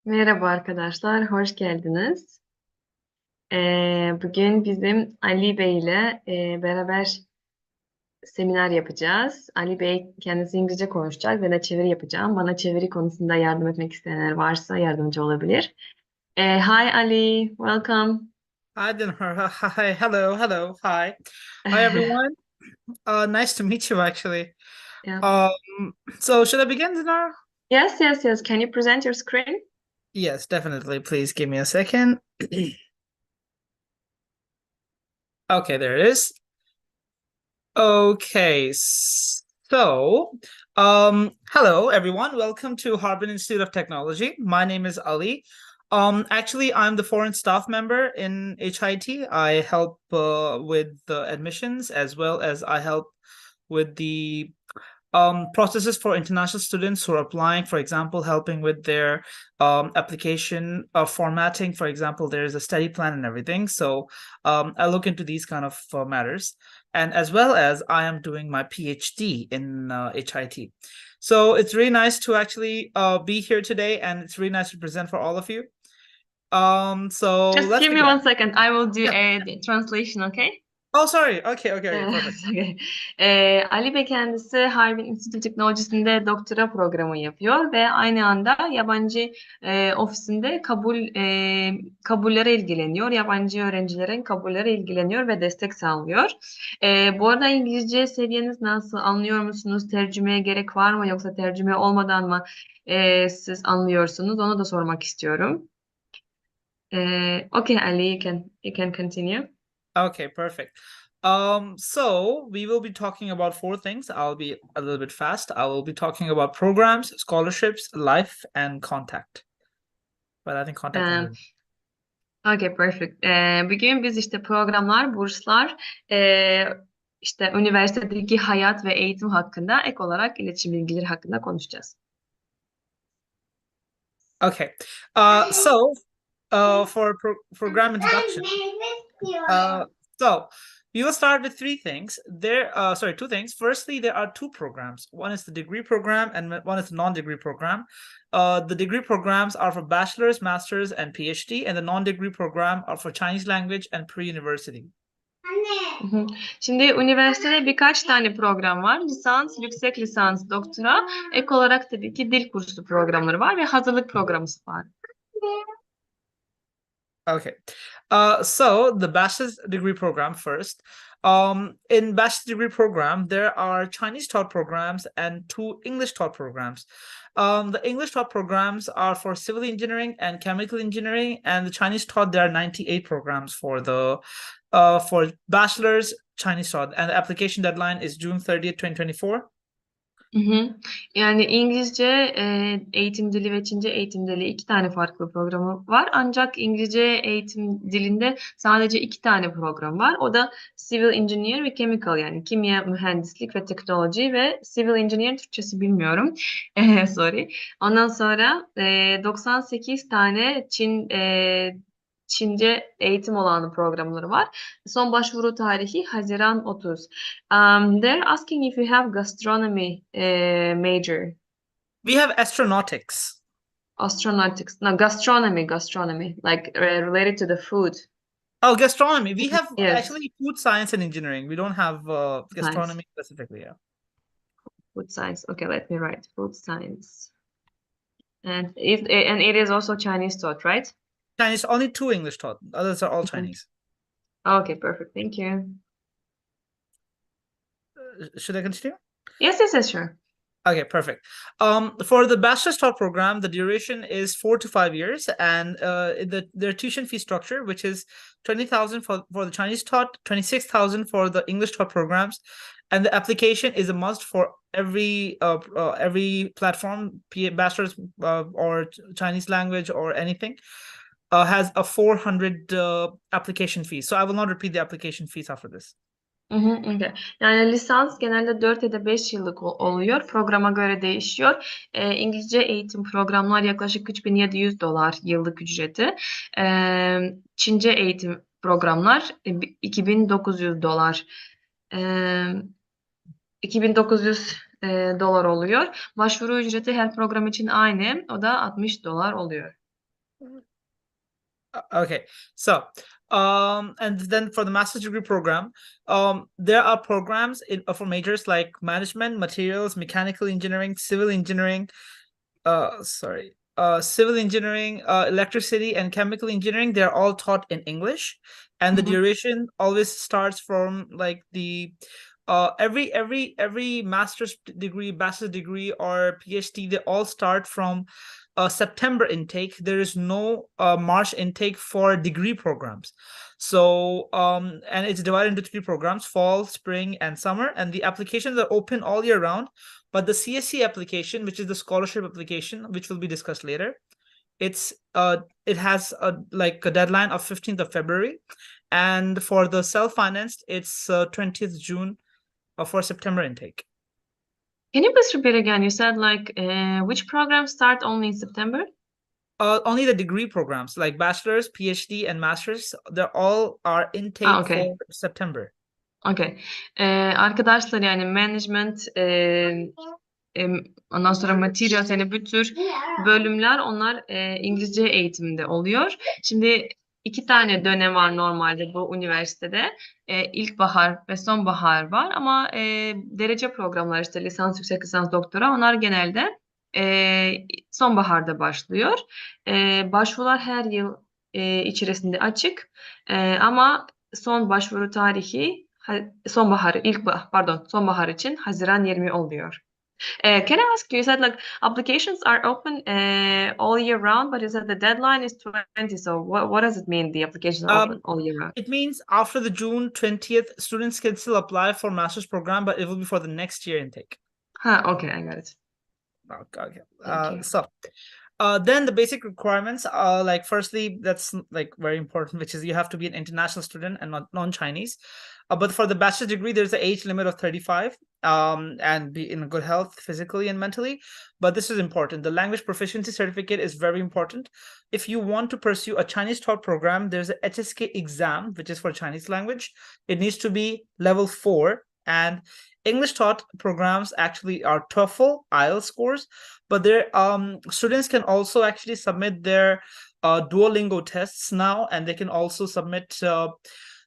Merhaba arkadaşlar, hoş geldiniz. Bugün bizim Ali Bey ile beraber seminer yapacağız. Ali Bey kendisi İngilizce konuşacak ve de çeviri yapacağım. Bana çeviri konusunda yardım etmek isteyenler varsa yardımcı olabilir. Hi Ali, welcome. Hi, hi, hello, hi. Hi, everyone. Nice to meet you, actually. Yeah. Um, so should I begin, Dinar? Yes, yes, yes. Can you present your screen? Yes, definitely. Please give me a second. Okay, there it is. Okay, hello everyone. Welcome to Harbin Institute of Technology. My name is Ali. Actually, I'm the foreign staff member in HIT. I help with the admissions as well as I help with the processes for international students who are applying, for example, helping with their application formatting. For example, there's a study plan and everything. So I look into these kind of matters. And as well as I am doing my PhD in HIT. So it's really nice to actually be here today, and it's really nice to present for all of you. So Just let's give me begin. 1 second. I will do Yeah. a translation, okay? Oh, sorry. Okay, perfect. Okay. Ali Bey kendisi Harbin İnstitü Teknolojisi'nde doktora programı yapıyor ve aynı anda yabancı ofisinde kabullere ilgileniyor. Yabancı öğrencilerin kabullere ilgileniyor ve destek sağlıyor. Bu arada İngilizce seviyeniz nasıl? Anlıyor musunuz? Tercümeye gerek var mı? Yoksa tercüme olmadan mı siz anlıyorsunuz? Onu da sormak istiyorum. Okay, Ali, you can continue. Okay, perfect. So we will be talking about four things. I'll be a little bit fast. I will be talking about programs, scholarships, life, and contact. But I think contact is Um, really. Okay, perfect. Bugün biz işte programlar, burslar, işte üniversitedeki hayat ve eğitim hakkında ek olarak iletişim bilgileri hakkında konuşacağız. Okay. For program introduction, uh, so we will start with three things. Two things. Firstly, there are two programs. One is the degree program, and one is the non-degree program. The degree programs are for bachelor's, master's, and PhD, and the non-degree program are for Chinese language and pre-university. Hı hı. Şimdi üniversitede birkaç tane program var. Lisans, yüksek lisans, doktora. Ek olarak tabii ki dil kursu programları var ve hazırlık programı var. Okay. So the bachelor's degree program first. In bachelor's degree program, there are Chinese taught programs and two English taught programs. The English taught programs are for civil engineering and chemical engineering, and the Chinese taught there are 98 programs for bachelor's Chinese taught, and the application deadline is June 30th, 2024. Hı hı. Yani İngilizce eğitim dili ve Çince eğitim dili iki tane farklı programı var. Ancak İngilizce eğitim dilinde sadece iki tane program var. O da Civil Engineer ve Chemical, yani kimya, mühendislik ve teknoloji ve Civil Engineer Türkçesi bilmiyorum. Sorry. Ondan sonra 98 tane Çince eğitim olan programları var. Son başvuru tarihi Haziran 30. They're asking if you have gastronomy major. We have astronautics. Astronautics. No, gastronomy, like related to the food. Oh, gastronomy. We have Yes, actually food science and engineering. We don't have science, gastronomy specifically. Yeah. food science. Okay, let me write food science. And it is also Chinese taught, right? Chinese, only two English taught. Others are all Mhm. Chinese. Okay, perfect. Thank you. Should I continue? Yes, yes, yes, sure. Okay, perfect. For the bachelor's taught program, the duration is 4 to 5 years, and their tuition fee structure, which is 20,000 for the Chinese taught, 26,000 for the English taught programs, and the application is a must for every platform, be it bachelor's or Chinese language or anything. Has a 400 application fee. So I will not repeat the application fees after this. Hı hı, okay. Yani lisans genelde 4 ya da 5 yıllık oluyor. Programa göre değişiyor. İngilizce eğitim programlar yaklaşık $3.700 yıllık ücreti. Çince eğitim programlar $2.900. Ee, $2.900 oluyor. Başvuru ücreti her program için aynı. O da $60 oluyor. Okay, so and then for the master's degree program, there are programs for majors like management, materials, mechanical engineering, civil engineering, civil engineering, electricity, and chemical engineering. They're all taught in English, and the Mhm. duration always starts from like the every master's degree, bachelor's degree, or PhD. They all start from September intake. There is no March intake for degree programs. So and it's divided into three programs: fall, spring, and summer. And the applications are open all year round. But the CSC application, which is the scholarship application, which will be discussed later, it has a deadline of 15th of February, and for the self-financed, it's 20th June for September intake. Can you please repeat again? You said like which programs start only in September? Only the degree programs like bachelor's, PhD, and master's, they're all are intake Okay. for September. Okay. Arkadaşlar yani management ondan sonra materials yani bu tür bölümler onlar İngilizce eğitiminde oluyor. Şimdi iki tane dönem var normalde bu üniversitede. İlkbahar ve sonbahar var ama derece programları işte lisans, yüksek lisans, doktora onlar genelde sonbaharda başlıyor. Başvurular her yıl içerisinde açık. Ama son başvuru tarihi sonbahar için Haziran 20 oluyor. Can I ask you, you said like applications are open all year round, but you said the deadline is 20. So what does it mean the applications are open all year round? It means after the June 20th, students can still apply for master's program, but it will be for the next year intake. Okay, I got it. Okay. Thank you. So then the basic requirements are like, firstly, that's like very important, which is you have to be an international student and not non-Chinese. But for the bachelor's degree, there's an age limit of 35 and be in good health physically and mentally. But this is important. The language proficiency certificate is very important. If you want to pursue a Chinese taught program, there's a HSK exam, which is for Chinese language. It needs to be level 4. And English taught programs actually are TOEFL, IELTS scores, but their students can also actually submit their Duolingo tests now, and they can also submit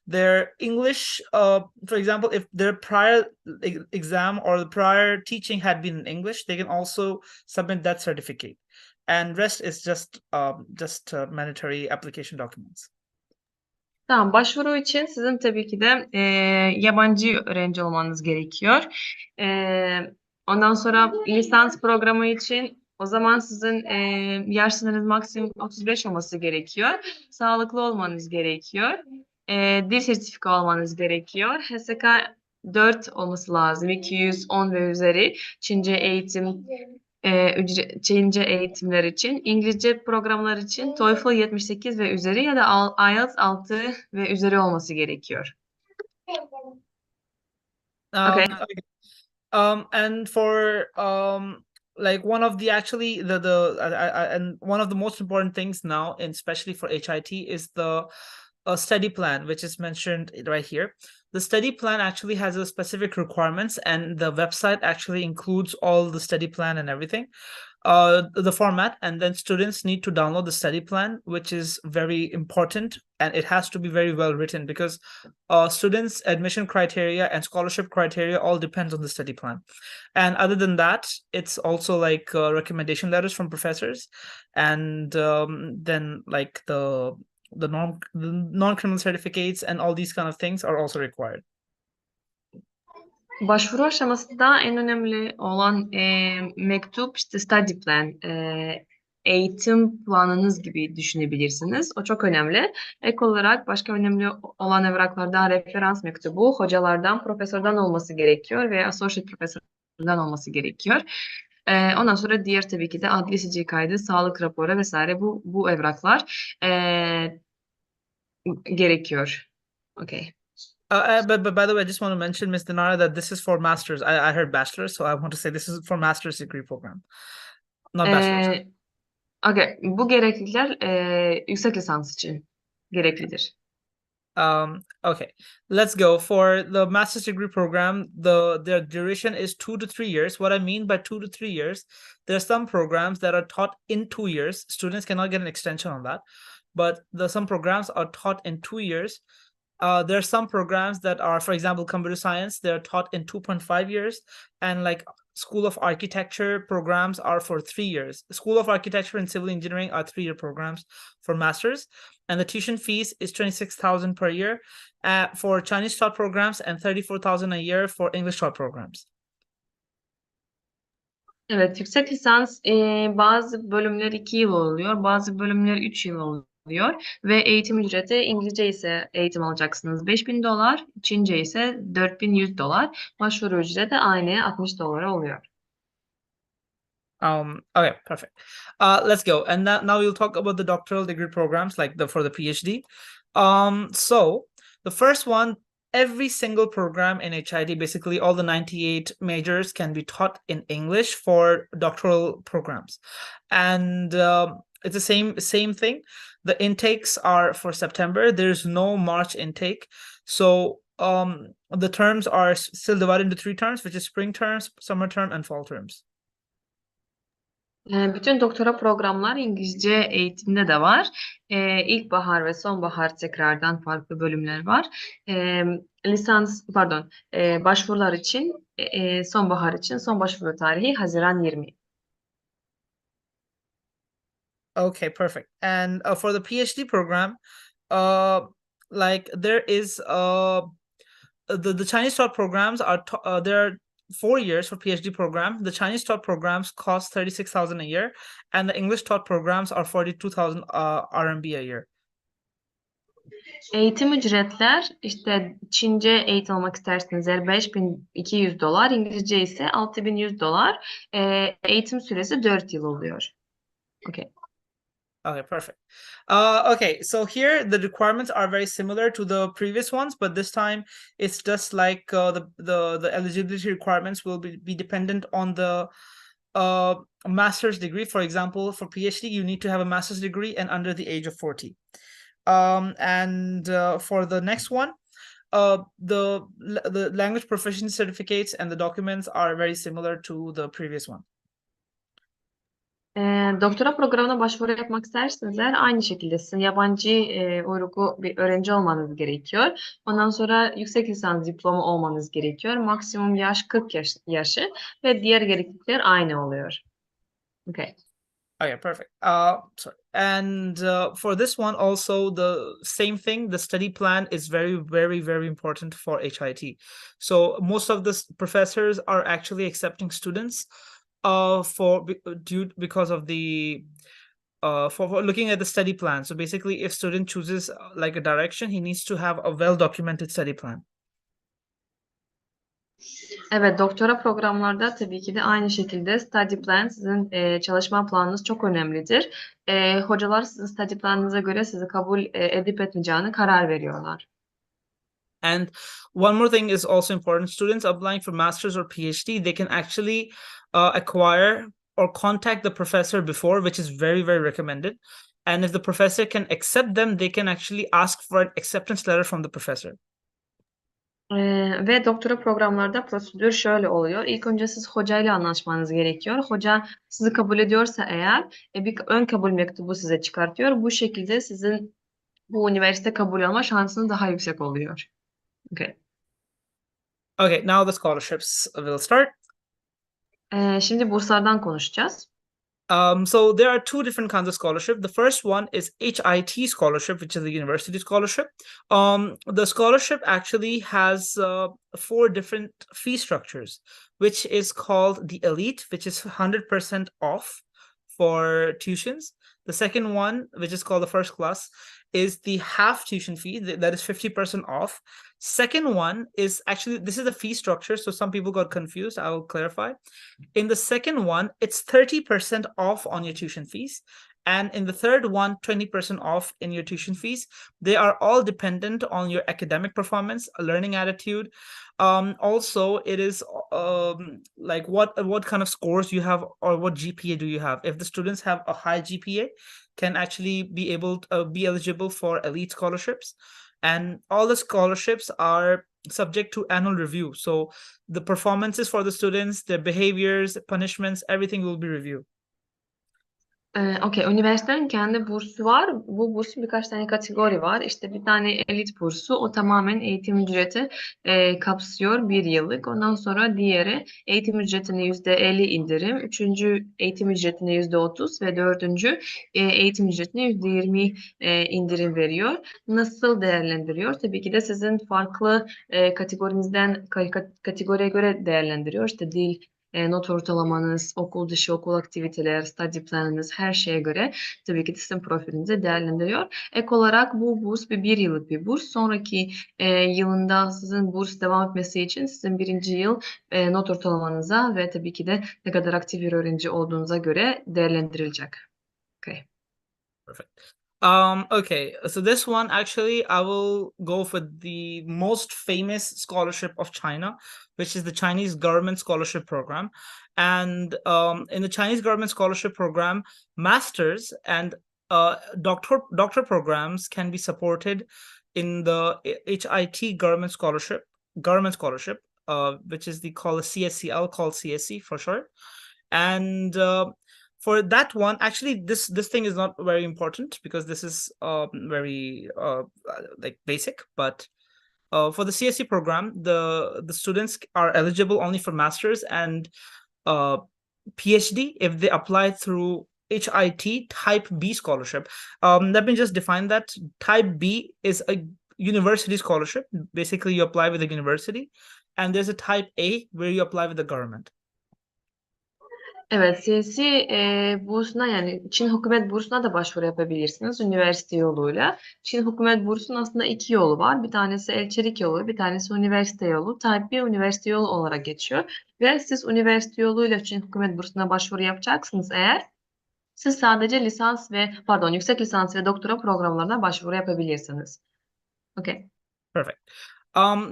their English. For example, if their prior exam or the prior teaching had been in English, they can also submit that certificate. And rest is just mandatory application documents. Tamam, başvuru için sizin tabii ki de yabancı öğrenci olmanız gerekiyor. Ondan sonra lisans programı için o zaman sizin yaş sınırınız maksimum 35 olması gerekiyor. Sağlıklı olmanız gerekiyor. Dil sertifika olmanız gerekiyor. HSK 4 olması lazım. 210 ve üzeri Çince eğitim Çince eğitimler için, İngilizce programlar için TOEFL 78 ve üzeri ya da IELTS 6 ve üzeri olması gerekiyor. Okay. And for like one of the actually and one of the most important things now, and especially for HIT, is the study plan, which is mentioned right here. The study plan actually has a specific requirements, and the website actually includes all the study plan and everything, the format, and then students need to download the study plan, which is very important, and it has to be very well written because students' admission criteria and scholarship criteria all depends on the study plan. And other than that, it's also like recommendation letters from professors, and then like the non-criminal certificates and all these kind of things are also required. Başvuru aşamasında en önemli olan mektup işte study plan, eğitim planınız gibi düşünebilirsiniz. O çok önemli. Ek olarak başka önemli olan evraklarda referans mektubu hocalardan, profesörden olması gerekiyor veya associate profesörden olması gerekiyor. Ondan sonra diğer tabii ki de adli sicil kaydı, sağlık raporu vesaire bu evraklar gerekiyor. Okay. But by the way, I just want to mention, Ms. Dinara, that this is for masters. I heard bachelor's, so I want to say this is for master's degree program, not bachelor's. Okay. Bu gereklilikler yüksek lisans için gereklidir. Okay, let's go. For the master's degree program, their duration is 2 to 3 years. What I mean by 2 to 3 years, there are some programs that are taught in 2 years. Students cannot get an extension on that, but some programs are taught in 2 years. There are some programs that are, for example, computer science, they're taught in 2.5 years, and like School of Architecture programs are for 3 years. School of Architecture and Civil Engineering are 3-year programs for masters, and the tuition fees is 26,000 per year for Chinese taught programs and 34,000 a year for English taught programs. Evet, yüksek lisans bazı bölümler 2 yıl oluyor, bazı bölümler 3 yıl oluyor ve eğitim ücreti İngilizce ise eğitim alacaksınız $5.000, Çince ise $4.100. Başvuru ücreti aynı $60 oluyor. Okay, perfect. Let's go. And now we'll talk about the doctoral degree programs, like for the PhD. So the first one, every single program in HID, basically all the 98 majors can be taught in English for doctoral programs. And it's the same thing. The intakes are for September. There's no March intake. So the terms are still divided into 3 terms, which is spring terms, summer term, and fall terms. Bütün doktora programlar İngilizce eğitimde de var. İlkbahar ve sonbahar tekrardan farklı bölümler var. Başvurular için sonbahar için son başvuru tarihi Haziran 20. Okay, perfect. And for the PhD program, like there is the Chinese taught programs are there are 4 years for PhD program. The Chinese taught programs cost 36,000 a year, and the English taught programs are 42,000 RMB a year. Eğitim ücretler işte Çince eğitim almak isterseniz eğer $5.200, İngilizce ise $6.100. Eğitim süresi 4 yıl oluyor. Okay. Okay, perfect. Okay, so here the requirements are very similar to the previous ones, but this time it's just like the eligibility requirements will be dependent on the master's degree. For example, for PhD, you need to have a master's degree and under the age of 40. And for the next one, the language proficiency certificates and the documents are very similar to the previous one. Doktora programına başvuru yapmak isterseniz eğer aynı şekilde sizin yabancı uyruklu bir öğrenci olmanız gerekiyor. Ondan sonra yüksek lisans diplomu olmanız gerekiyor. Maksimum yaş 40 yaşı ve diğer gereklilikler aynı oluyor. Okay. Okay, perfect. Sorry. And for this one also the same thing, the study plan is very, very, very important for HIT. So most of the professors are actually accepting students because of the for looking at the study plan. So basically, if student chooses like a direction, he needs to have a well-documented study plan. Evet, doktora programlarda tabii ki de aynı şekilde study plan, sizin çalışma planınız çok önemlidir. Hocalar sizin study planınıza göre sizi kabul edip etmeyeceğine karar veriyorlar. And one more thing is also important. Students applying for master's or PhD, they can actually acquire or contact the professor before, which is very, very recommended. And if the professor can accept them, they can actually ask for an acceptance letter from the professor. Ve doktora programlarda prosedür şöyle oluyor. İlk önce siz hocayla anlaşmanız gerekiyor. Hoca sizi kabul ediyorsa eğer bir ön kabul mektubu size çıkartıyor. Bu şekilde sizin bu üniversite kabul alma şansınız daha yüksek oluyor. Okay. Okay, now the scholarships will start. Şimdi burslardan konuşacağız. So there are 2 different kinds of scholarship. The first one is HIT scholarship, which is the university scholarship. The scholarship actually has 4 different fee structures, which is called the elite, which is 100% off for tuitions. The second one, which is called the first class, is the half tuition fee, that is 50% off. Second one is actually, this is the fee structure, so some people got confused. I will clarify. In the second one, it's 30% off on your tuition fees. And in the third one, 20% off in your tuition fees. They are all dependent on your academic performance, learning attitude. Also, it is like what kind of scores you have or what GPA do you have. If the students have a high GPA, can actually be able to be eligible for elite scholarships. and all the scholarships are subject to annual review. So the performances for the students, their behaviors, punishments, everything will be reviewed. Okey, üniversitenin kendi bursu var. Bu bursun birkaç tane kategori var. İşte bir tane elit bursu, o tamamen eğitim ücreti kapsıyor, bir yıllık. Ondan sonra diğeri eğitim ücretine %50 indirim, üçüncü eğitim ücretine %30 ve dördüncü eğitim ücretine %20 indirim veriyor. Nasıl değerlendiriyor? Tabii ki de sizin farklı kategorinizden kategoriye göre değerlendiriyor. İşte dil, not ortalamanız, okul dışı okul aktiviteler, study planınız, her şeye göre tabii ki de sizin profilinizi değerlendiriyor. Ek olarak bu burs bir yıllık bir burs. Sonraki yılında sizin burs devam etmesi için sizin birinci yıl not ortalamanıza ve tabii ki de ne kadar aktif bir öğrenci olduğunuza göre değerlendirilecek. Okay. Perfect. Okay, so this one actually I will go for the most famous scholarship of China, which is the Chinese government scholarship program. And in the Chinese government scholarship program, masters and doctor programs can be supported in the HIT government scholarship, which is the called CSCL, called CSC for short. And for that one, actually this thing is not very important because this is very like basic, but for the CSC program, the students are eligible only for masters and PhD if they apply through HIT type B scholarship. Let me just define that. Type B is a university scholarship. Basically you apply with the university, and there's a type A where you apply with the government. Evet, siyasi bursuna, yani Çin hükümet bursuna da başvuru yapabilirsiniz üniversite yoluyla. Çin hükümet bursunun aslında iki yolu var. Bir tanesi elçilik yolu, bir tanesi üniversite yolu. Type B üniversite yolu olarak geçiyor. Ve siz üniversite yoluyla Çin hükümet bursuna başvuru yapacaksınız eğer. Siz sadece yüksek lisans ve doktora programlarına başvuru yapabilirsiniz. Okay. Perfect.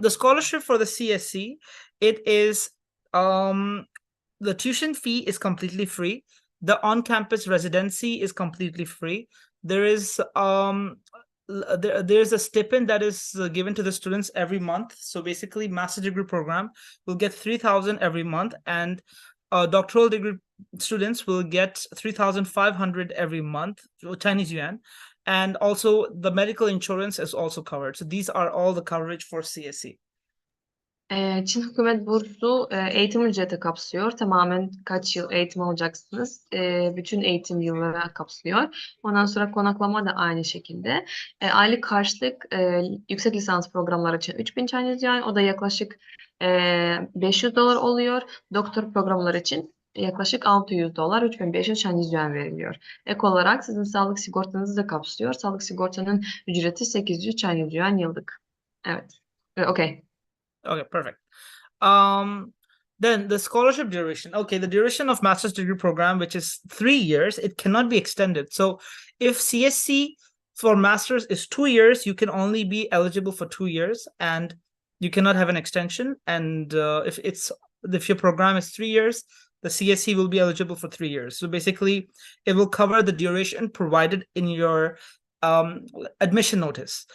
The scholarship for the CSC, it is the tuition fee is completely free. The on-campus residency is completely free. There is there's a stipend that is given to the students every month. So basically, master's degree program will get 3,000 every month, and doctoral degree students will get 3,500 every month, Chinese yuan. And also the medical insurance is also covered. So these are all the coverage for CSC. Çin hükümet bursu eğitim ücreti kapsıyor. Tamamen kaç yıl eğitim alacaksınız. Bütün eğitim yılları kapsıyor. Ondan sonra konaklama da aynı şekilde. Aylık karşılık yüksek lisans programları için 3.000 Chinese yuan. O da yaklaşık $500 oluyor. Doktor programları için yaklaşık $600, 3.500 Chinese yuan veriliyor. Ek olarak sizin sağlık sigortanızı da kapsıyor. Sağlık sigortanın ücreti 800 Chinese yuan yıllık. Evet. Okay. Okay, perfect. Then the scholarship duration. Okay, the duration of master's degree program, which is 3 years, it cannot be extended. So if CSC for master's is 2 years, you can only be eligible for 2 years, and you cannot have an extension. And if your program is 3 years, the CSC will be eligible for 3 years. So basically, it will cover the duration provided in your admission notice.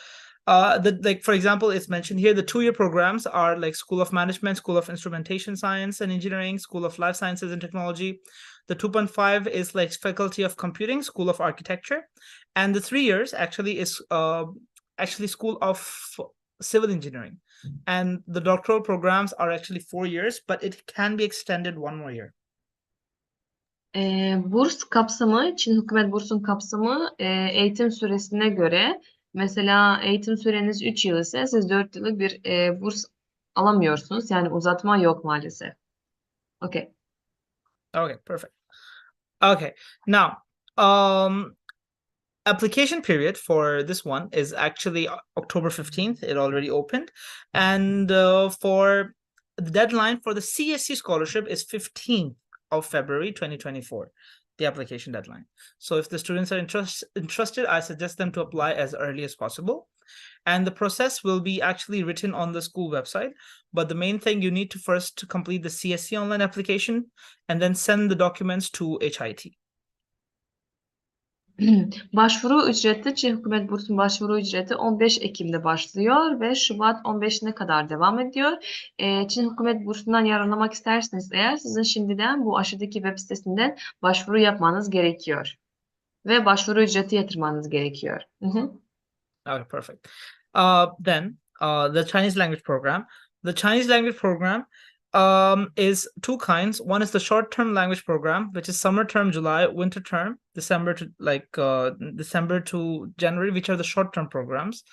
Like for example, it's mentioned here, the 2-year programs are like School of Management, School of Instrumentation Science and Engineering, School of Life Sciences and Technology. The 2.5 is like Faculty of Computing, School of Architecture. And the 3 years actually is actually School of Civil Engineering. And the doctoral programs are actually 4 years, but it can be extended 1 more year. Burs kapsamı, Çin hükümet bursun kapsamı eğitim süresine göre, mesela eğitim süreniz 3 yıl ise siz 4 yıllık bir burs alamıyorsunuz. Yani uzatma yok maalesef. Okay. Okay, perfect. Okay, now application period for this one is actually October 15th. It already opened. And for the deadline for the CSC scholarship is 15th of February 2024, the application deadline. So if the students are interested, I suggest them to apply as early as possible. And the process will be actually written on the school website. But the main thing, you need to first complete the CSC online application and then send the documents to HIT. Başvuru ücreti, Çin Hükümet Bursu'nun başvuru ücreti 15 Ekim'de başlıyor ve Şubat 15'ine kadar devam ediyor. Çin Hükümet Bursu'ndan yararlanmak isterseniz eğer sizin şimdiden bu aşağıdaki web sitesinden başvuru yapmanız gerekiyor. Ve başvuru ücreti yatırmanız gerekiyor. Hı hı. Okay, perfect. Then the Chinese language program. The Chinese language program is two kinds. One is the short-term language program, which is summer term July, winter term December to December to January, which are the short-term programs.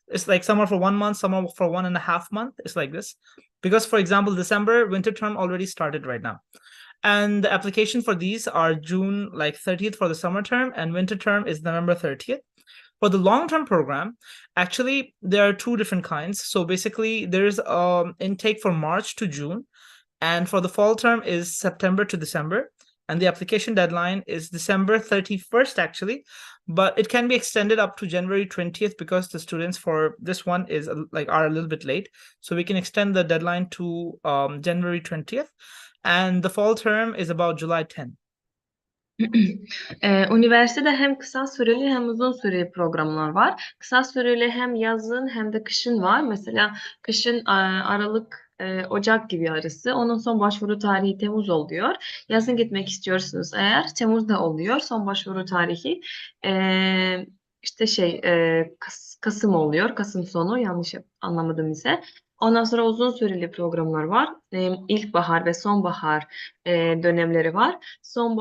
It's like some are for 1 month, some are for 1.5 months. It's like this. Because, for example, December winter term already started right now. And the application for these are June 30th for the summer term, and winter term is November 30th. For the long-term program, actually, there are two different kinds. So basically, there's intake for March to June, and for the fall term is September to December. And the application deadline is December 31st, actually, but it can be extended up to January 20th because the students for this one are a little bit late. So we can extend the deadline to January 20th, and the fall term is about July 10th. Üniversitede hem kısa süreli hem uzun süreli programlar var. Kısa süreli hem yazın hem de kışın var. Mesela kışın Aralık, Ocak gibi arası. Onun son başvuru tarihi Temmuz oluyor. Yazın gitmek istiyorsunuz eğer Temmuz'da oluyor. Son başvuru tarihi işte Kasım oluyor. Kasım sonu yanlış anlamadım ise. Ondan sonra uzun süreli programlar var. İlkbahar ve sonbahar dönemleri var. Son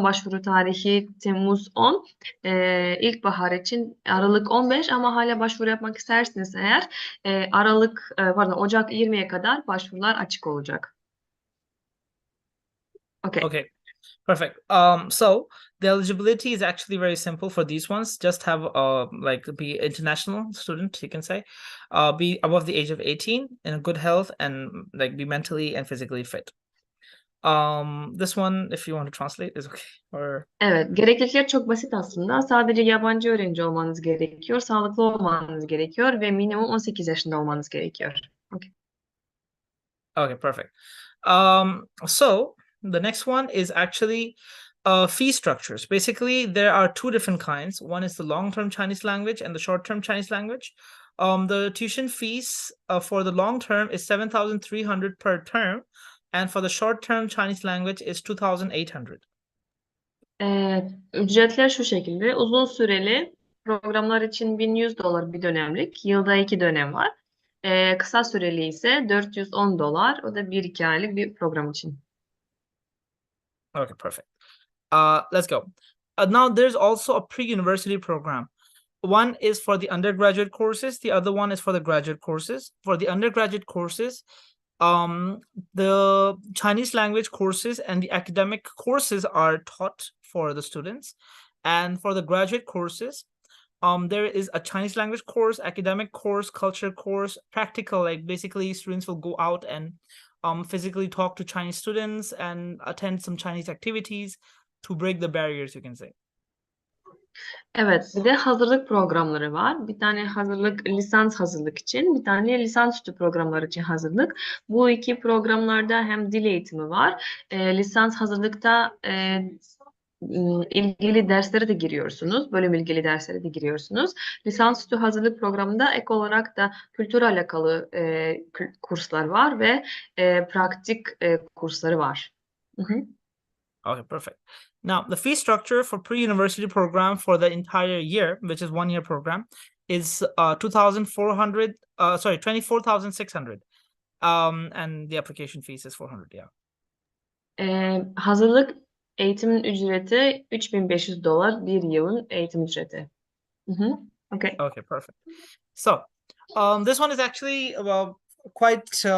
başvuru tarihi Temmuz 10. İlkbahar için Aralık 15 ama hala başvuru yapmak isterseniz eğer Ocak 20'ye kadar başvurular açık olacak. Okay. Okay, perfect. So the eligibility is actually very simple for these ones. Just have be international student, you can say, be above the age of 18, in a good health, and be mentally and physically fit. This one, if you want to translate, is okay. Or Evet, gereklilikler çok basit aslında. Sadece yabancı öğrenci olmanız gerekiyor, sağlıklı olmanız gerekiyor ve minimum 18 yaşında olmanız gerekiyor. Okay. okay, perfect. So the next one is actually fee structures. Basically, there are two different kinds. One is the long-term Chinese language and the short-term Chinese language. The tuition fees for the long term is 7,300 per term, and for the short-term Chinese language is 2,800. Ücretler şu şekilde. Uzun süreli programlar için $1,100 bir dönemlik. Yılda 2 dönem var. Kısa süreli ise $410. O da 1-2 aylık bir program için. Okay, perfect. Let's go. Now there's also a pre-university program. One is for the undergraduate courses. The other one is for the graduate courses. For the undergraduate courses, the Chinese language courses and the academic courses are taught for the students. And for the graduate courses, there is a Chinese language course, academic course, culture course, practical, basically students will go out and physically talk to Chinese students and attend some Chinese activities to break the barriers, you can say. Evet, bir de hazırlık programları var. Bir tane lisans hazırlık için, bir tane lisansüstü programlar için hazırlık. Bu iki programlarda hem dil eğitimi var. Lisans hazırlıkta ilgili derslere de giriyorsunuz. Bölüm ilgili derslere de giriyorsunuz. Lisansüstü hazırlık programında ek olarak da kültür alakalı kurslar var ve praktik kursları var. Hı hı. Okay, perfect. Now, the fee structure for pre-university program for the entire year, which is 1 year program, is 24,600. And the application fees is 400, yeah. Hazırlık eğitimin ücreti $3,500 bir yılın eğitim ücreti. Hı hı. Okay. Okay, perfect. So, this one is actually quite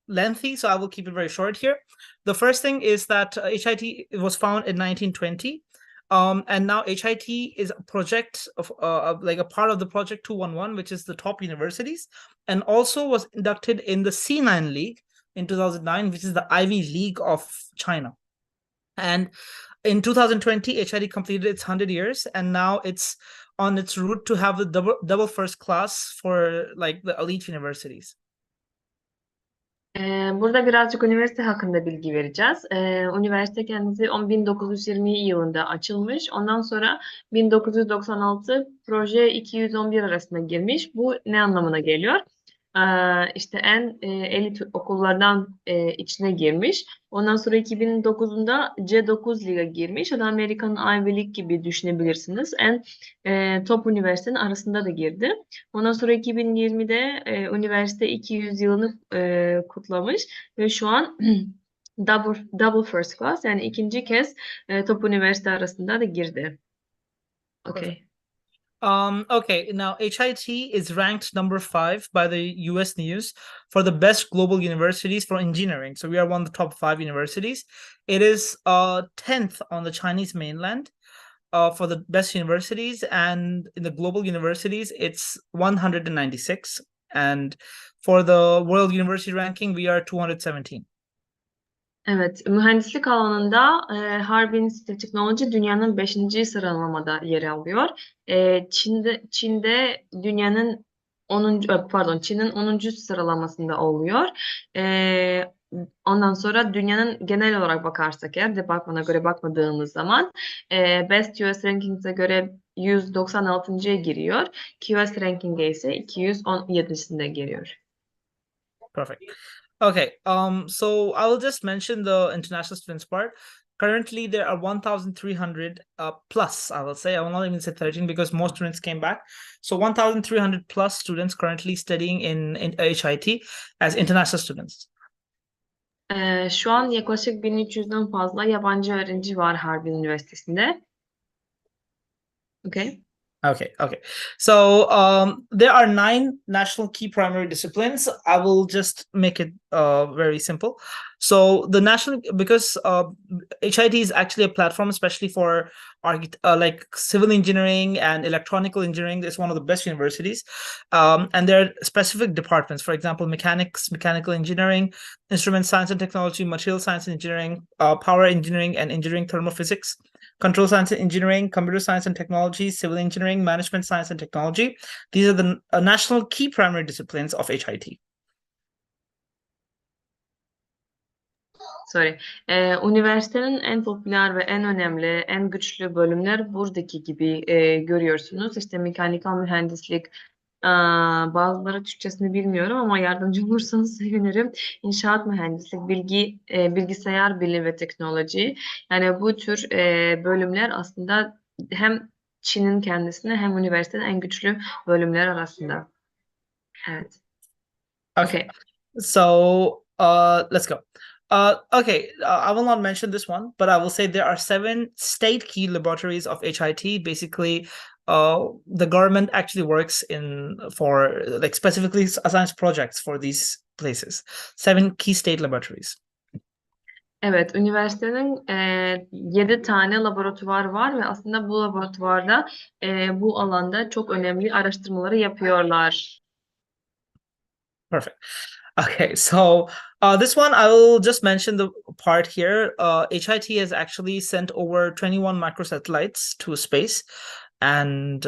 lengthy, so I will keep it very short here. The first thing is that HIT was founded in 1920, and now HIT is a project of a part of the Project 211, which is the top universities, and also was inducted in the C9 League in 2009, which is the Ivy League of China. And in 2020, HIT completed its 100 years, and now it's on its route to have the double first class for the elite universities. Burada birazcık üniversite hakkında bilgi vereceğiz. Üniversite kendisi 1920 yılında açılmış. Ondan sonra 1996 proje 211 arasında girmiş. Bu ne anlamına geliyor? İşte en elit okullardan içine girmiş. Ondan sonra 2009'unda C9 Liga girmiş. O da Amerikan Ivy League gibi düşünebilirsiniz. En top üniversitenin arasında da girdi. Ondan sonra 2020'de üniversite 200 yılını kutlamış ve şu an double first class yani ikinci kez top üniversite arasında da girdi. Perfect. Okay. Okay, now HIT is ranked number 5 by the US News for the best global universities for engineering. So we are one of the top 5 universities. It is 10th on the Chinese mainland for the best universities, and in the global universities, it's 196. And for the World University ranking, we are 217. Evet, mühendislik alanında Harbin Institute of Teknoloji dünyanın 5. sıralamada yer alıyor. Çin'de dünyanın 10. Çin'in 10. sıralamasında oluyor. Ondan sonra dünyanın genel olarak bakarsak eğer departmana göre bakmadığımız zaman Best US Rankings'e göre 196'ya giriyor. QS Ranking'e ise 217'sinde giriyor. Perfect. Okay, so I will just mention the international students part. Currently, there are 1,300 plus, I will say. I will not even say 13 because most students came back. So 1,300 plus students currently studying in HIT as international students. Şu an yaklaşık 1300'den fazla yabancı öğrenci var Harbin Üniversitesi'nde. Okay. Okay. So there are 9 national key primary disciplines. I will just make it very simple. So the national, because HIT is actually a platform, especially for like civil engineering and electronical engineering. It's one of the best universities. And there are specific departments, for example, mechanics, mechanical engineering, instrument science and technology, material science and engineering, power engineering and engineering thermophysics, control science and engineering, computer science and technology, civil engineering, management science and technology. These are the national key primary disciplines of HIT. Sorry. Üniversitenin en popüler ve en önemli, en güçlü bölümler buradaki gibi görüyorsunuz. İşte mekanikal mühendislik, bazıları Türkçesini bilmiyorum ama yardımcı olursanız sevinirim. İnşaat mühendislik, bilgisayar bilimi ve teknoloji. Yani bu tür bölümler aslında hem Çin'in kendisine hem üniversitenin en güçlü bölümler arasında. Evet. Okay. So let's go. I will not mention this one, but I will say there are 7 state key laboratories of HIT. Basically, the government actually works in for like specifically assigns projects for these places. 7 key state laboratories. Evet, üniversitenin 7 tane laboratuvar var ve aslında bu laboratuvarda bu alanda çok önemli araştırmaları yapıyorlar. Perfect. Okay, so this one I will just mention the part here. HIT has actually sent over 21 microsatellites to space, and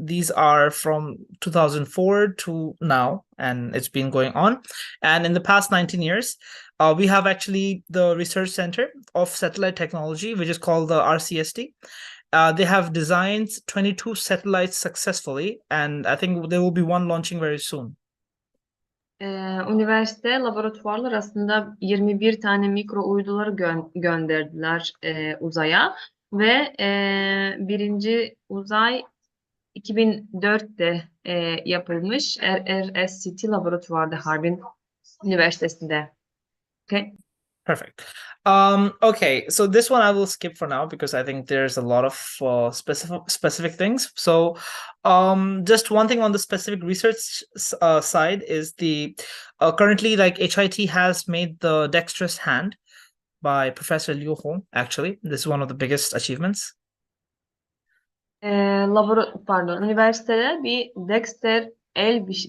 these are from 2004 to now, and it's been going on. And in the past 19 years, we have actually the Research Center of Satellite Technology, which is called the RCST. They have designed 22 satellites successfully, and I think there will be one launching very soon. Üniversite laboratuvarlar aslında 21 tane mikro uyduları gönderdiler uzaya ve birinci uzay 2004'te yapılmış RSCT laboratuvarda Harbin Üniversitesi'nde. Okay. Perfect. Okay, so this one I will skip for now because I think there's a lot of specific things. So, just one thing on the specific research side is the currently like HIT has made the dexterous hand by Professor Liu Hong. Actually, this is one of the biggest achievements. Üniversitede bir Dexter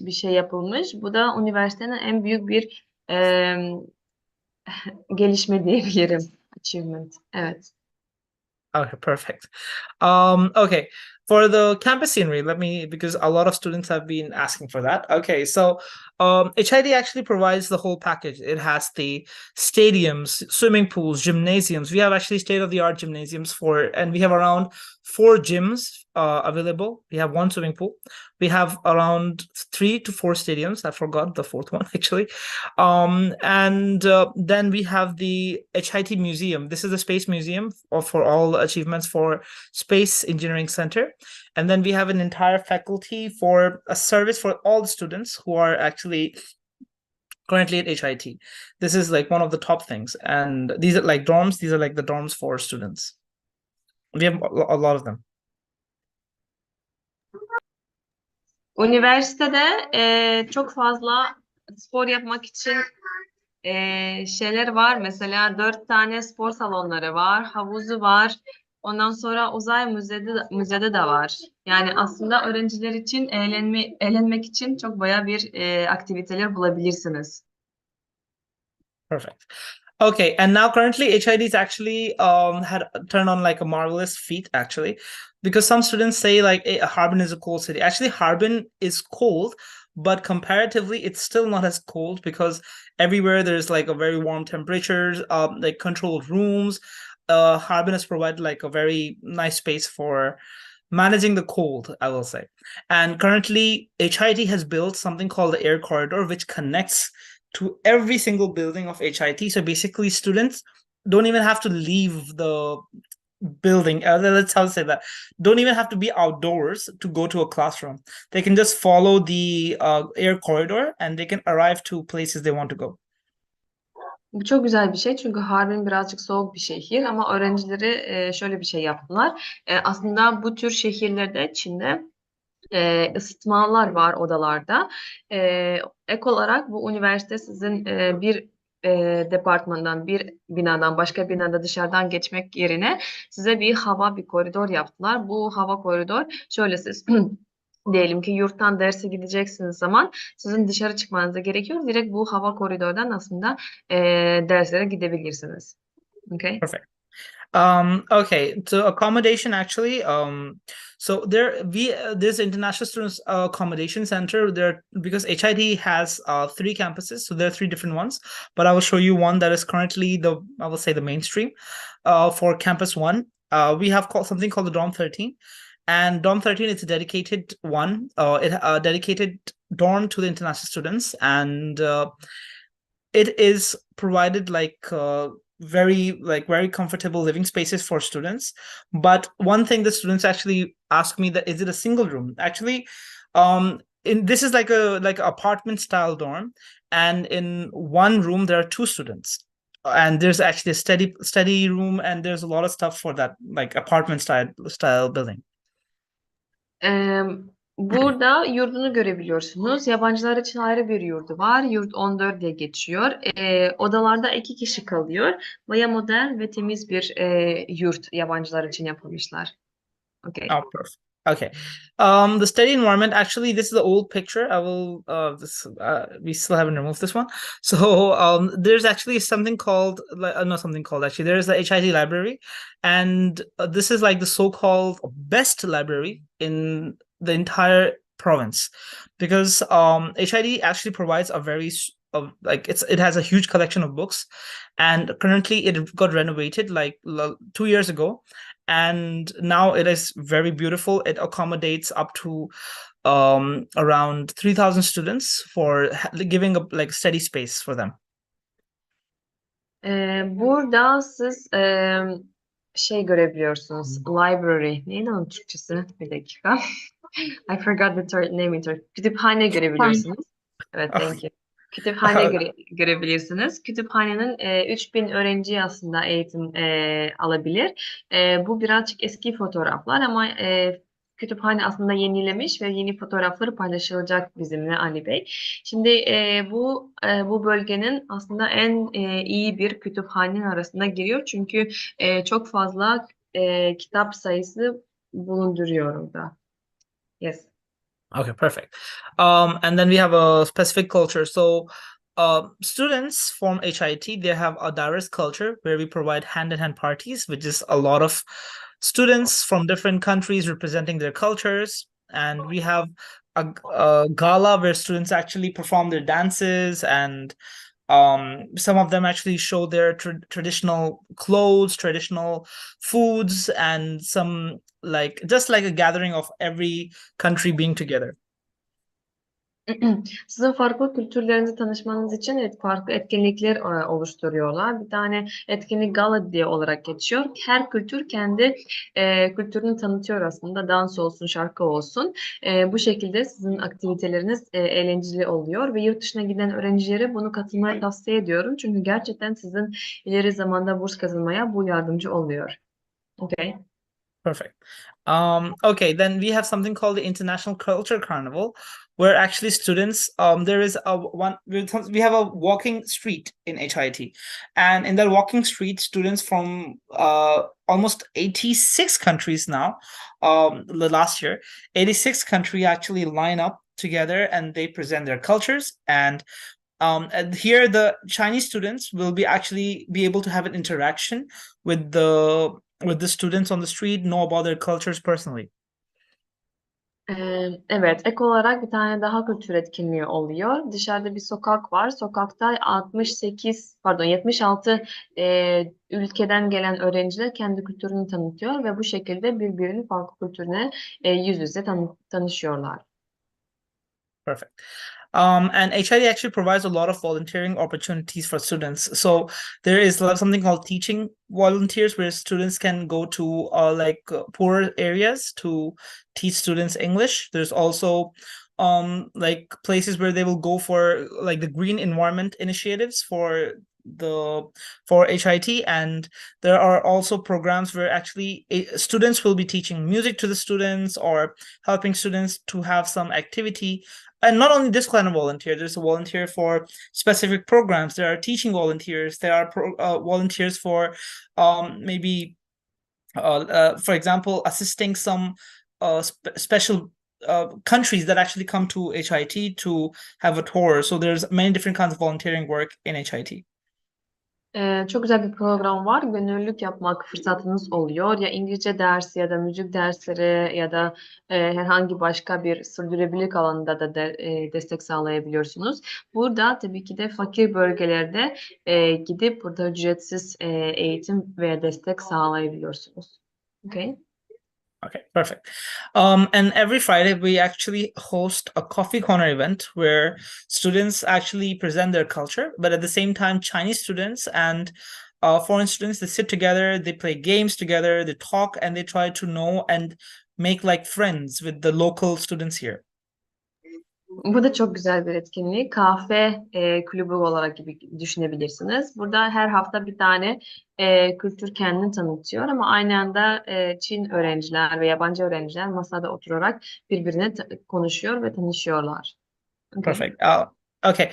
bir şey yapılmış. Bu da üniversitenin en büyük bir gelişme diyebilirim. Achievement. Evet. Okay, perfect. Okay, For the campus scenery, because a lot of students have been asking for that. Okay, so HID actually provides the whole package. It has the stadiums, swimming pools, gymnasiums. We have actually state-of-the-art gymnasiums and we have around 4 gyms available. We have 1 swimming pool. We have around 3 to 4 stadiums. I forgot the fourth one actually. And then we have the HIT Museum. This is the space museum for all achievements for Space Engineering Center. And then we have an entire faculty for a service for all the students who are actually currently at HIT. This is like one of the top things. And these are like dorms. These are like the dorms for students. We have a lot of them. Üniversitede çok fazla spor yapmak için şeyler var. Mesela 4 tane spor salonları var, havuzu var. Ondan sonra uzay müzede de var. Yani aslında öğrenciler için eğlenmek için çok bayağı bir aktiviteler bulabilirsiniz. Perfect. Okay, and now currently HID is actually had turned on like a marvelous feat actually, because some students say like Harbin is a cold city. Actually, Harbin is cold, but comparatively, it's still not as cold because everywhere there's like a very warm temperatures, like controlled rooms. Harbin has provided like a very nice space for managing the cold, I will say. And currently, HIT has built something called the air corridor, which connects to every single building of HIT. So basically, students don't even have to leave the building. Let's how to say that. Don't even have to be outdoors to go to a classroom. They can just follow the air corridor and they can arrive to places they want to go. Bu çok güzel bir şey çünkü Harbin birazcık soğuk bir şehir ama öğrencileri şöyle bir şey yaptılar. Aslında bu tür şehirlerde Çin'de ısıtmalar var odalarda. Ek olarak bu üniversite sizin bir departmandan, bir binadan başka binada dışarıdan geçmek yerine size bir koridor yaptılar. Bu hava koridor şöyle siz diyelim ki yurttan derse gideceksiniz zaman sizin dışarı çıkmanıza gerekiyor. Direkt bu hava koridordan aslında derslere gidebilirsiniz. Okay. Perfect. Okay, so accommodation actually, so there's international students accommodation center there because HIT has 3 campuses, so there are 3 different ones, but I will show you one that is currently I will say the mainstream. For campus 1, we have something called the dorm 13, and dorm 13 is a dedicated one, dedicated dorm to the international students, and it is provided like very comfortable living spaces for students. But one thing the students actually ask me that is it a single room? Actually, this is like a apartment style dorm, and in one room there are 2 students. And there's actually a study room, and there's a lot of stuff for that like apartment style building. Burada yurdunu görebiliyorsunuz. Yabancılar için ayrı bir yurdu var. Yurt 14 diye geçiyor. Odalarda 2 kişi kalıyor. Baya modern ve temiz bir yurt yabancılar için yapılmışlar. Okay. Oh, perfect. Okay. The study environment, actually, this is the old picture. I will, we still haven't removed this one. So, there's actually something called, not something called, actually, there's the HIT library. And this is like the so-called best library in the entire province, because HIT actually provides a very, it has a huge collection of books, and currently it got renovated like 2 years ago. And now it is very beautiful. It accommodates up to around 3,000 students for giving a like steady space for them. Burada siz şey görebiliyorsunuz. Library. Neydi onun Türkçesi? Bir dakika. I forgot the name in Turkey. Kütüphane görebiliyorsunuz. Evet, thank you. Kütüphane görebilirsiniz. Kütüphanenin 3000 öğrenci aslında eğitim alabilir. Bu birazcık eski fotoğraflar ama kütüphane aslında yenilemiş ve yeni fotoğrafları paylaşılacak bizimle Ali Bey. Şimdi bu bölgenin aslında en iyi bir kütüphanenin arasında giriyor. Çünkü çok fazla kitap sayısı bulunduruyor orada. Yes. Okay, perfect. And then we have a specific culture. So students from HIT, they have a diverse culture where we provide hand-in-hand parties, which is a lot of students from different countries representing their cultures. And we have a gala where students actually perform their dances, and some of them actually show their traditional clothes, traditional foods, and some like just like a gathering of every country being together. Sizin farklı kültürlerinizi tanışmanız için farklı etkinlikler oluşturuyorlar. Bir tane etkinlik gala diye olarak geçiyor. Her kültür kendi kültürünü tanıtıyor aslında. Dans olsun, şarkı olsun. Bu şekilde sizin aktiviteleriniz eğlenceli oluyor ve yurt dışına giden öğrencilere bunu katılmaya tavsiye ediyorum. Çünkü gerçekten sizin ileri zamanda burs kazanmaya bu yardımcı oluyor. Okay. Perfect. Okay, then we have something called the International Culture Carnival, where actually students, there is we have a walking street in HIT, and in that walking street, students from almost 86 countries now, the last year, 86 countries actually line up together and they present their cultures. And here the Chinese students will be able to have an interaction with the students on the street, know about their cultures personally. Evet, ek olarak bir tane daha kültür etkinliği oluyor. Dışarıda bir sokak var. Sokakta 76 ülkeden gelen öğrenciler kendi kültürünü tanıtıyor ve bu şekilde birbirinin farklı kültürüne yüz yüze tanışıyorlar. Perfect. And HID actually provides a lot of volunteering opportunities for students. So there is something called teaching volunteers, where students can go to poor areas to teach students English. There's also like places where they will go for like the green environment initiatives for HIT, and there are also programs where actually students will be teaching music to the students or helping students to have some activity. And not only this kind of volunteer, there's a volunteer for specific programs. There are teaching volunteers. There are volunteers for maybe, for example, assisting some special countries that actually come to HIT to have a tour. So there's many different kinds of volunteering work in HIT. Çok güzel bir program var. Gönüllülük yapmak fırsatınız oluyor. Ya İngilizce dersi ya da müzik dersleri ya da herhangi başka bir sürdürülebilirlik alanında da destek sağlayabiliyorsunuz. Burada tabii ki de fakir bölgelerde gidip burada ücretsiz eğitim ve destek sağlayabiliyorsunuz. Okay. Okay, perfect. And every Friday we actually host a coffee corner event where students actually present their culture, but at the same time, Chinese students and foreign students, they sit together, they play games together, they talk, and they try to know and make like friends with the local students here. Bu da çok güzel bir etkinlik. Kahve kulübü olarak gibi düşünebilirsiniz. Burada her hafta bir tane kültür kendini tanıtıyor ama aynı anda Çin öğrenciler ve yabancı öğrenciler masada oturarak birbirine konuşuyor ve tanışıyorlar. Okay. Perfect. Okay.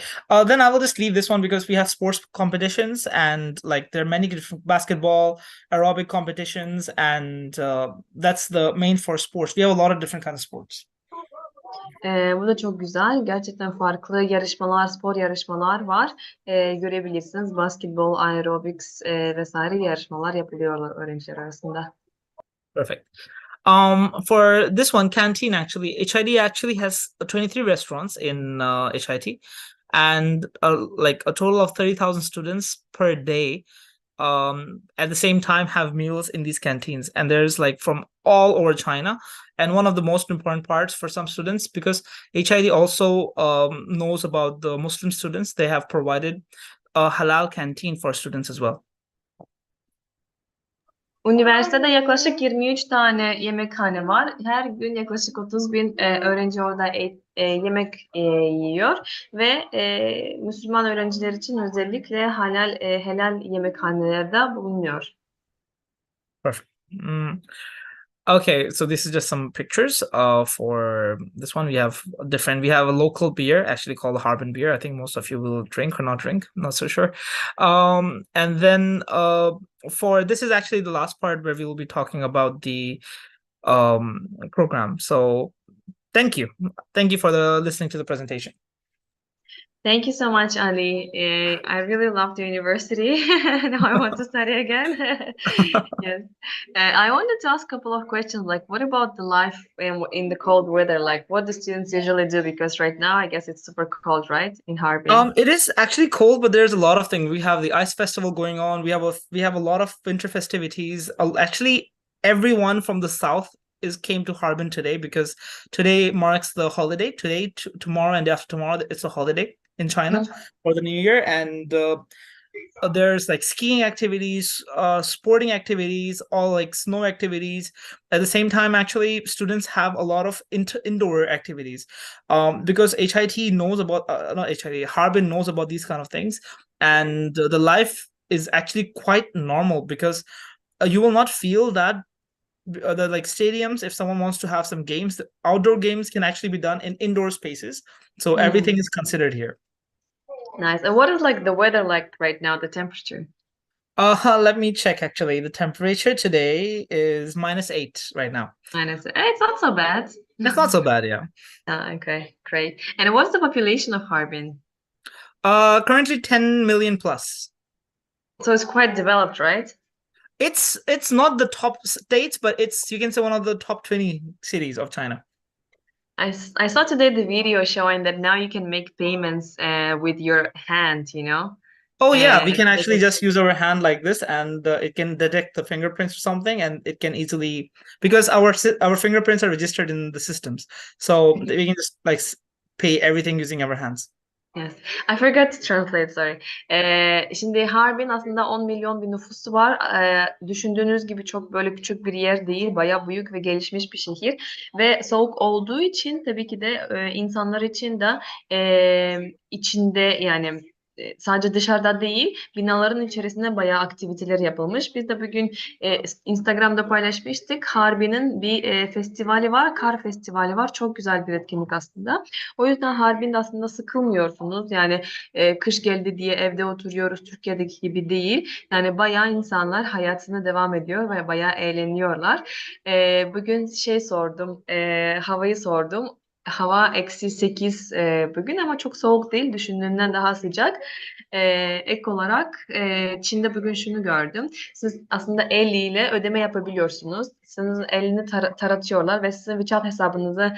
Then I will just leave this one because we have sports competitions, and like there are many different basketball, aerobic competitions, and that's the main for sports. We have a lot of different kinds of sports. Bu da çok güzel. Gerçekten farklı yarışmalar, spor yarışmalar var. Görebilirsiniz. Basketbol, aerobics vesaire yarışmalar yapılıyorlar öğrenciler arasında. Perfect. For this one, canteen actually, HID actually has 23 restaurants in HIT, and like a total of 30,000 students per day at the same time have meals in these canteens, and there's like from all over China. And one of the most important parts for some students, because HID also knows about the Muslim students, they have provided a halal canteen for students as well. Üniversitede yaklaşık 23 tane yemekhane var. Her gün yaklaşık 30 bin öğrenci orada yemek yiyor ve Müslüman öğrenciler için özellikle helal yemekhanelerde bulunuyor. Perfect. Okay, so this is just some pictures for this one. We have a local beer actually called Harbin beer. I think most of you will drink or not drink, I'm not so sure. And then for this is actually the last part where we will be talking about the program. So thank you for listening to the presentation. Thank you so much, Ali. I really love the university. Now I want to study again. Yes. I wanted to ask a couple of questions, like what about the life in the cold weather? Like what do students usually do? Because right now, I guess it's super cold, right, in Harbin? It is actually cold, but there's a lot of things. We have the ice festival going on. We have a lot of winter festivities. Actually, everyone from the south is came to Harbin today because today marks the holiday. Today, tomorrow, and after tomorrow, it's a holiday in China Mhm. for the New Year, and there's like skiing activities, sporting activities, all like snow activities. At the same time, actually, students have a lot of indoor activities, because HIT knows about not HIT, Harbin knows about these kind of things, and the life is actually quite normal because you will not feel that the like stadiums. If someone wants to have some games, the outdoor games can actually be done in indoor spaces. So Mm, everything is considered here. nice. And what is like the weather like right now, the temperature? Let me check actually. The temperature today is -8 right now. It's not so bad. It's not so bad, yeah. Okay, great. And what's the population of Harbin? Currently 10 million plus. So it's quite developed, right? It's not the top states, but it's, you can say, one of the top 20 cities of China. I saw today the video showing that now you can make payments with your hand, you know? Oh yeah, we Uh, can like actually a- just use our hand like this, and it can detect the fingerprints or something, and it can easily, because our fingerprints are registered in the systems, so we can just like pay everything using our hands. Yes. I forgot to translate, sorry. Şimdi Harbin aslında 10 milyon bir nüfusu var. Düşündüğünüz gibi çok böyle küçük bir yer değil. Bayağı büyük ve gelişmiş bir şehir. Ve soğuk olduğu için tabii ki de insanlar için de içinde yani sadece dışarıda değil binaların içerisinde bayağı aktiviteler yapılmış. Biz de bugün Instagram'da paylaşmıştık. Harbin'in bir festivali var. Kar festivali var. Çok güzel bir etkinlik aslında. O yüzden Harbin'de aslında sıkılmıyorsunuz. Yani kış geldi diye evde oturuyoruz. Türkiye'deki gibi değil. Yani bayağı insanlar hayatına devam ediyor ve bayağı eğleniyorlar. Bugün şey sordum, havayı sordum. Hava -8 bugün ama çok soğuk değil. Düşündüğümden daha sıcak. E, Ek olarak Çin'de bugün şunu gördüm. Siz aslında el ile ödeme yapabiliyorsunuz. Sizin elini taratıyorlar ve sizin WeChat hesabınızı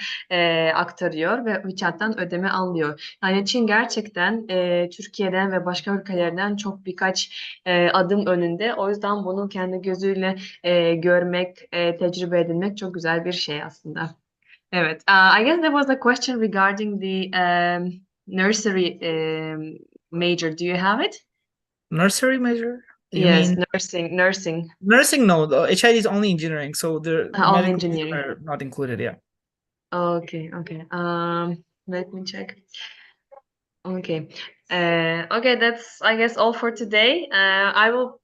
aktarıyor ve WeChat'tan ödeme alıyor. Yani Çin gerçekten Türkiye'den ve başka ülkelerden çok birkaç adım önünde. O yüzden bunu kendi gözüyle görmek, tecrübe edinmek çok güzel bir şey aslında. Evet. I guess there was a question regarding the nursery major. Do you have it? Nursery major? You Yes, mean nursing, nursing? No, the HID is only engineering, so the only medical engineering. are not included. Yeah. Okay, okay. Let me check. Okay. Okay, that's I guess all for today. I will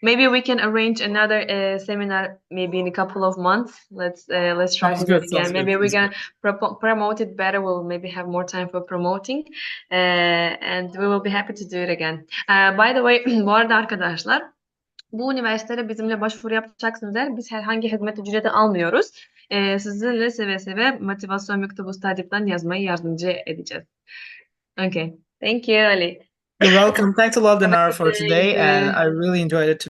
maybe we can arrange another seminar maybe in a couple of months. Let's try Sounds to do it good. again. Sounds good. Maybe we're Sounds good. gonna promote it better. We'll maybe have more time for promoting. And we will be happy to do it again. By the way, bu arada arkadaşlar bu üniversitede bizimle başvuru yapacaksınız eğer biz herhangi hizmet ücreti almıyoruz. Sizinle seve seve motivasyon mektubu stadipten yazmayı yardımcı edeceğiz. Okay. Thank you, Ali. You're welcome. Thanks a lot, Have a Dinar, good for day, you today, and too. I really enjoyed it.